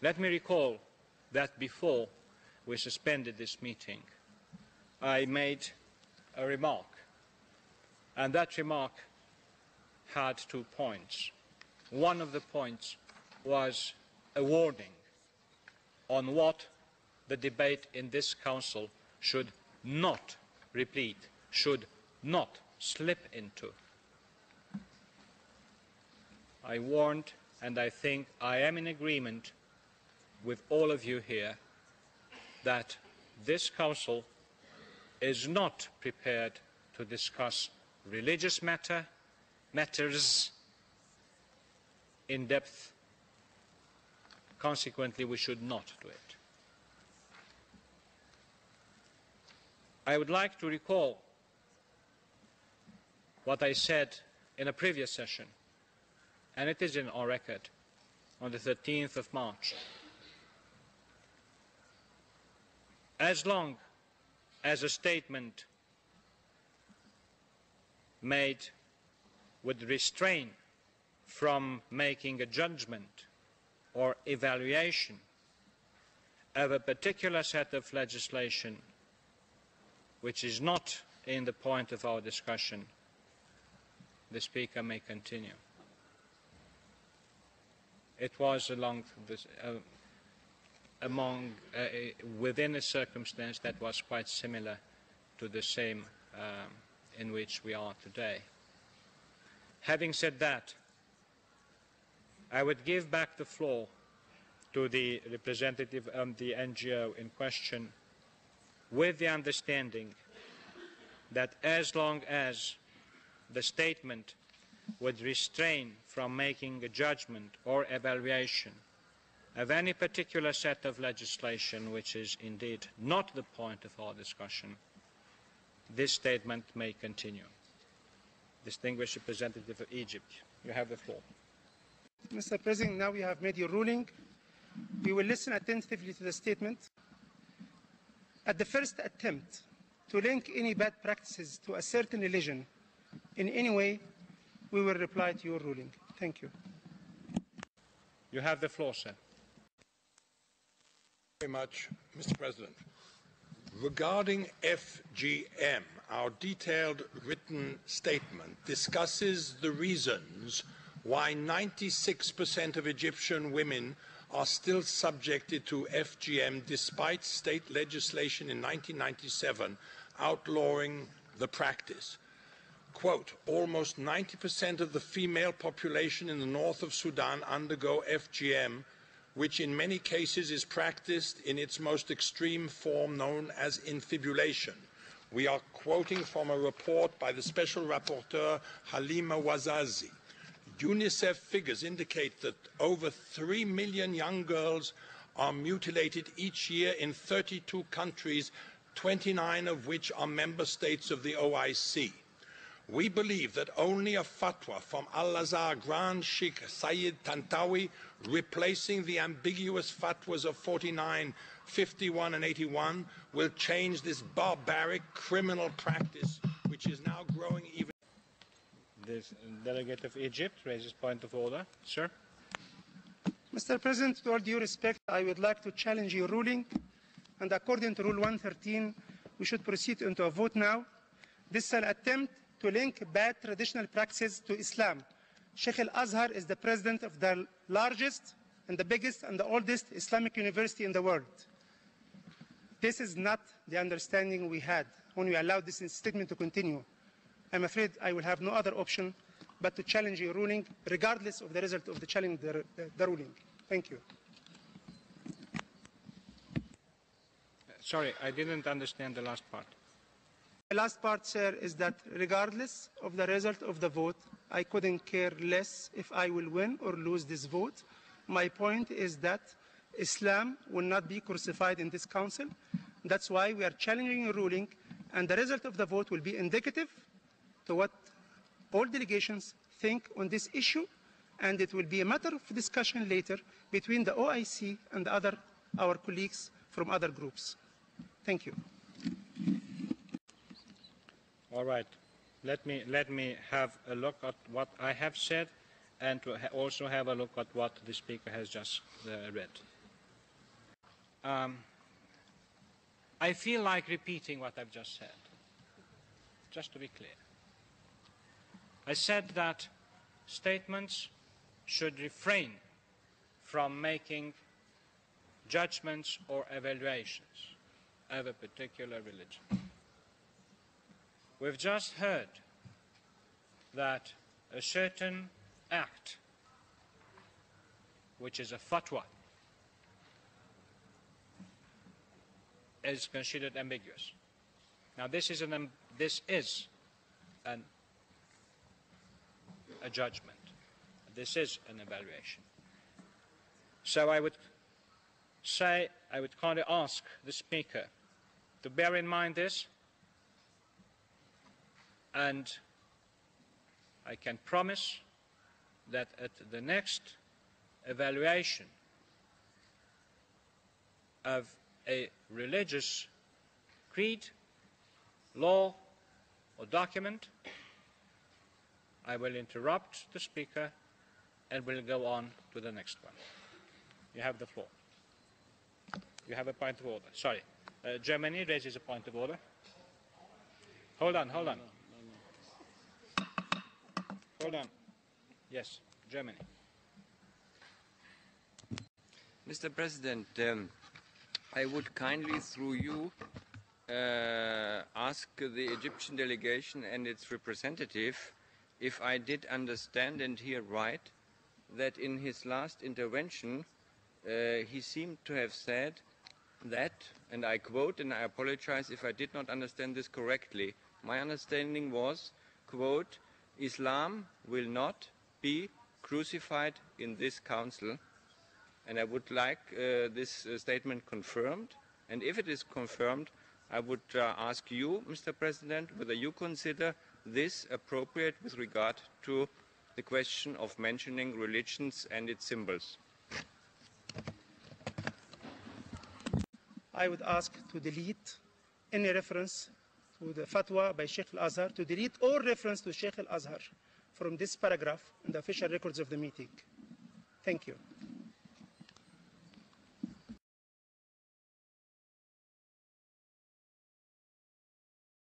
Let me recall that before we suspended this meeting, I made a remark, and that remark had 2 points. One of the points was a warning on what the debate in this Council should not repeat, should not slip into. I warned, and I think I am in agreement with all of you here, that this Council is not prepared to discuss religious matters in depth. Consequently, we should not do it. I would like to recall what I said in a previous session, and it is in our record, on the 13th of March. As long as a statement made would restrain from making a judgment or evaluation of a particular set of legislation which is not in the point of our discussion, the Speaker may continue. It was within a circumstance that was quite similar to the same in which we are today. Having said that, I would give back the floor to the representative of the NGO in question, with the understanding that as long as the statement would restrain from making a judgment or evaluation of any particular set of legislation, which is indeed not the point of our discussion, this statement may continue. Distinguished representative of Egypt, you have the floor. Mr. President, now you have made your ruling. We will listen attentively to the statement. At the first attempt to link any bad practices to a certain religion in any way, we will reply to your ruling. Thank you. You have the floor, sir. Very much, Mr. President. Regarding FGM, our detailed written statement discusses the reasons why 96% of Egyptian women are still subjected to FGM despite state legislation in 1997 outlawing the practice. Quote, almost 90% of the female population in the north of Sudan undergo FGM, which in many cases is practiced in its most extreme form known as infibulation. We are quoting from a report by the Special Rapporteur Halima Wazazi. UNICEF figures indicate that over 3 million young girls are mutilated each year in 32 countries, 29 of which are member states of the OIC. We believe that only a fatwa from Al-Azhar Grand Sheikh Sayyid Tantawi replacing the ambiguous fatwas of 49, 51 and 81 will change this barbaric criminal practice which is now growing even. The delegate of Egypt raises point of order. Sir. Mr. President, with all due respect, I would like to challenge your ruling. And according to Rule 113, we should proceed into a vote now. This is an attempt to link bad traditional practices to Islam. Sheikh Al-Azhar is the president of the largest and the biggest and the oldest Islamic university in the world. This is not the understanding we had when we allowed this statement to continue. I'm afraid I will have no other option but to challenge your ruling, regardless of the result of the challenge, the ruling. Thank you. Sorry, I didn't understand the last part. The last part, sir, is that regardless of the result of the vote, I couldn't care less if I will win or lose this vote. My point is that Islam will not be crucified in this council. That's why we are challenging your ruling, and the result of the vote will be indicative to what all delegations think on this issue, and it will be a matter of discussion later between the OIC and our colleagues from other groups. Thank you. All right. Let me have a look at what I have said and to also have a look at what the Speaker has just read. I feel like repeating what I've just said, just to be clear. I said that statements should refrain from making judgments or evaluations of a particular religion. We've just heard that a certain act, which is a fatwa, is considered ambiguous. Now, this is a judgment. This is an evaluation. So I would kindly ask the Speaker to bear in mind this, and I can promise that at the next evaluation of a religious creed, law, or document, I will interrupt the Speaker and will go on to the next one. You have the floor. You have a point of order. Sorry. Germany raises a point of order. Hold on. Hold on. Yes, Germany. Mr. President, I would kindly, through you, ask the Egyptian delegation and its representative if I did understand and hear right that in his last intervention he seemed to have said that, and I quote, and I apologize if I did not understand this correctly, my understanding was, quote, Islam will not be crucified in this council, and I would like this statement confirmed, and if it is confirmed, I would ask you, Mr. President, whether you consider this appropriate with regard to the question of mentioning religions and its symbols. I would ask to delete any reference to the fatwa by Sheikh Al-Azhar, to delete all reference to Sheikh Al-Azhar from this paragraph in the official records of the meeting. Thank you.